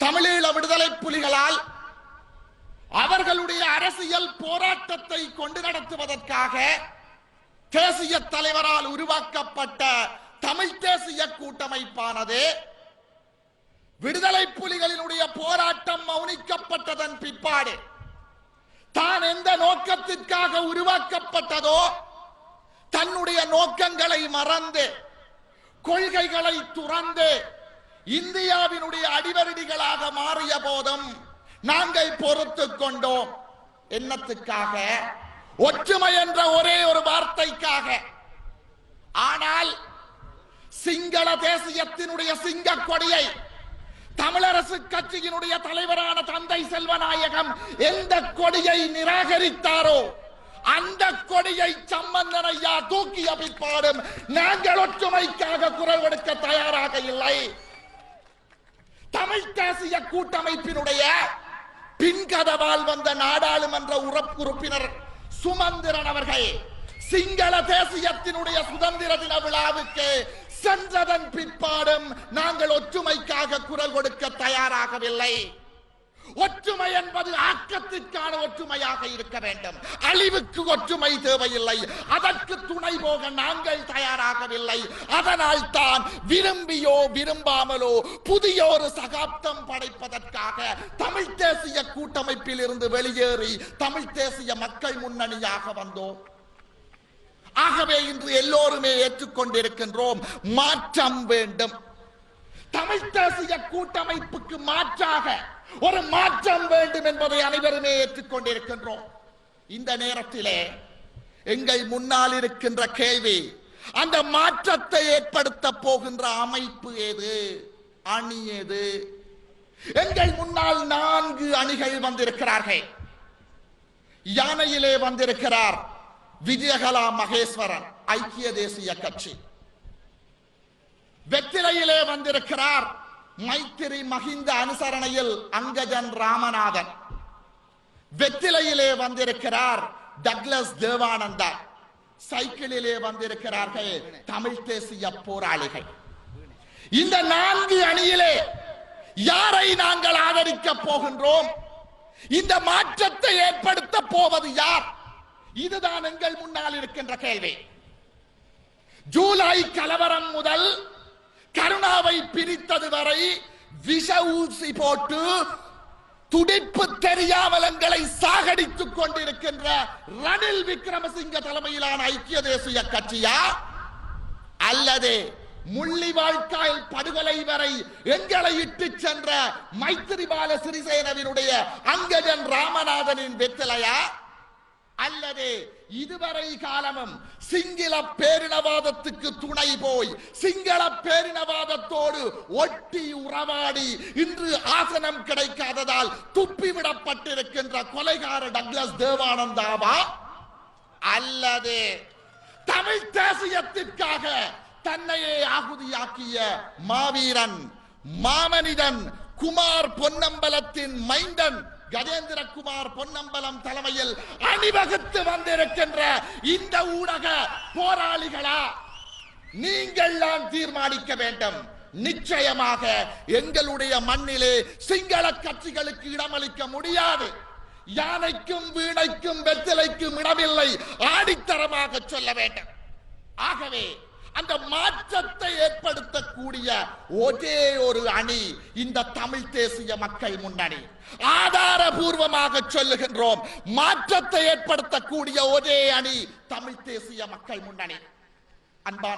தமிழீழ விடுதலை புலிகளால் அவர்களுடைய அரசியல் போராட்டத்தை கொண்டு நடத்துவதற்காக தேசிய தலைவரால் உருவாக்கப்பட்ட தமிழ் தேசிய கூட்டமைப்பானது விடுதலை புலிகளினுடைய போராட்டம் மௌனிக்கப்பட்டதன் பிற்பாடு தான் எந்த நோக்கத்திற்காக உருவாக்கப்பட்டதோ தன்னுடைய நோக்கங்களை மறந்து கொள்கைகளை துறந்து இந்தியாவினுடைய அடிவருடிகளாக மாறிய போதும் நாங்கள் பொறுத்துக் கொண்டோம். என்னத்துக்காக? ஒற்றுமை என்ற ஒரே ஒரு வார்த்தைக்காக. ஆனால் சிங்கள தேசியத்தினுடைய சிங்க கொடியை தமிழரசு கட்சியினுடைய தலைவரான தந்தை செல்வநாயகம் எந்த கொடியை நிராகரித்தாரோ அந்த கொடியை சம்பந்தன் ஐயா தூக்கிய பிற்பாடும் நாங்கள் ஒற்றுமைக்காக குரல் கொடுக்க தயாராக இல்லை. தமிழ் தேசிய கூட்டமைப்பினுடைய பின்கதவால் வந்த நாடாளுமன்ற உறுப்பினர் சுமந்திரன் அவர்கள் சிங்கள தேசியத்தினுடைய சுதந்திர தின விழாவுக்கு சென்றதன் பிற்பாடும் நாங்கள் ஒற்றுமைக்காக குரல் கொடுக்க தயாராகவில்லை. ஒற்றுமை என்பது ஆக்கத்திற்கான ஒற்றுமையாக இருக்க வேண்டும். அழிவுக்கு ஒற்றுமை தேவையில்லை. அதற்கு துணை போக நாங்கள் தயாராகவில்லை. அதனால் தான் விரும்பியோ விரும்பாமலோ புதிய ஒரு சகாப்தம் படைப்பதற்காக தமிழ் தேசிய கூட்டமைப்பில் இருந்து வெளியேறி தமிழ் தேசிய மக்கள் முன்னணியாக வந்தோம். ஆகவே இன்று எல்லோருமே ஏற்றுக்கொண்டிருக்கின்றோம், மாற்றம் வேண்டும். தமிழ் தேசிய கூட்டமைப்புக்கு மாற்றாக ஒரு மாற்றம் வேண்டும் என்பதை அனைவருமே ஏற்றுக்கொண்டிருக்கின்றோம். இந்த நேரத்திலே எங்கள் முன்னால் இருக்கின்ற கேள்வி, அந்த மாற்றத்தை ஏற்படுத்த போகின்ற அமைப்பு ஏது, அணி ஏது? எங்கள் முன்னால் 4 அணிகள் வந்திருக்கிறார்கள். யானையிலே வந்திருக்கிறார் விஜயகலா மகேஸ்வரன், ஐக்கிய தேசிய கட்சி. வெற்றிலையிலே வந்திருக்கிறார் மைத்திரி மஹிந்த அனுசரணையில் அங்கஜன் ராமநாதன். வெற்றிலையிலே வந்திருக்கிறார் டக்ளஸ் தேவானந்தா. சைக்கிளிலே வந்திருக்கிறார்கள் தமிழ் தேசிய போராளிகள். இந்த 4 அணியிலே யாரை நாங்கள் ஆதரிக்க போகின்றோம்? இந்த மாற்றத்தை ஏற்படுத்த போவது யார்? இதுதான் எங்கள் முன்னால் இருக்கின்ற கேள்வி. ஜூலை கலவரம் முதல் கருணாவை பிரித்தது வரை விஷ ஊசி போட்டு துடிப்பு தெரியாமல் எங்களை சாகடித்துக் கொண்டிருக்கின்ற ரணில் விக்ரமசிங்க தலைமையிலான ஐக்கிய தேசிய கட்சியா, அல்லது முள்ளிவாய்க்கால் படுகொலை வரை எங்களை இட்டு சென்ற மைத்திரிபால சிறிசேனவினுடைய அங்கஜன் ராமநாதனின் வெற்றிலையா, அல்லது இதுவரை காலமும் சிங்கள பேரினவாதத்துக்கு துணை போய் சிங்கள பேரினவாதத்தோடு ஒட்டி உறவாடி இன்று ஆசனம் கிடைக்காததால் துப்பிவிடப்பட்டிருக்கின்ற கொலைகார டக்ளஸ் தேவானந்தாவா, அல்லது தமிழ் தேசியத்திற்காக தன்னையே ஆகுதியாக்கிய மாவீரன் மாமனிதன் குமார் பொன்னம்பலத்தின் மைந்தன் கஜேந்திர குமார் பொன்னம்பலம் தலைமையில் அணிவகுத்து வந்திருக்கின்ற இந்த ஊடக போராளிகளா? நீங்கள் தான் தீர்மானிக்க வேண்டும். நிச்சயமாக எங்களுடைய மண்ணிலே சிங்கள கட்சிகளுக்கு இடமளிக்க முடியாது. யானைக்கும் வீணைக்கும் வெற்றிலைக்கும் இடமில்லை, ஆடித்தரமாக சொல்ல வேண்டும். ஆகவே அந்த மாற்றத்தை ஏற்படுத்தக்கூடிய ஒரே ஒரு அணி இந்த தமிழ் தேசிய மக்கள் முன்னணி. ஆதாரபூர்வமாக சொல்லுகின்றோம், மாற்றத்தை ஏற்படுத்தக்கூடிய ஒரே அணி தமிழ் தேசிய மக்கள் முன்னணி. அன்பான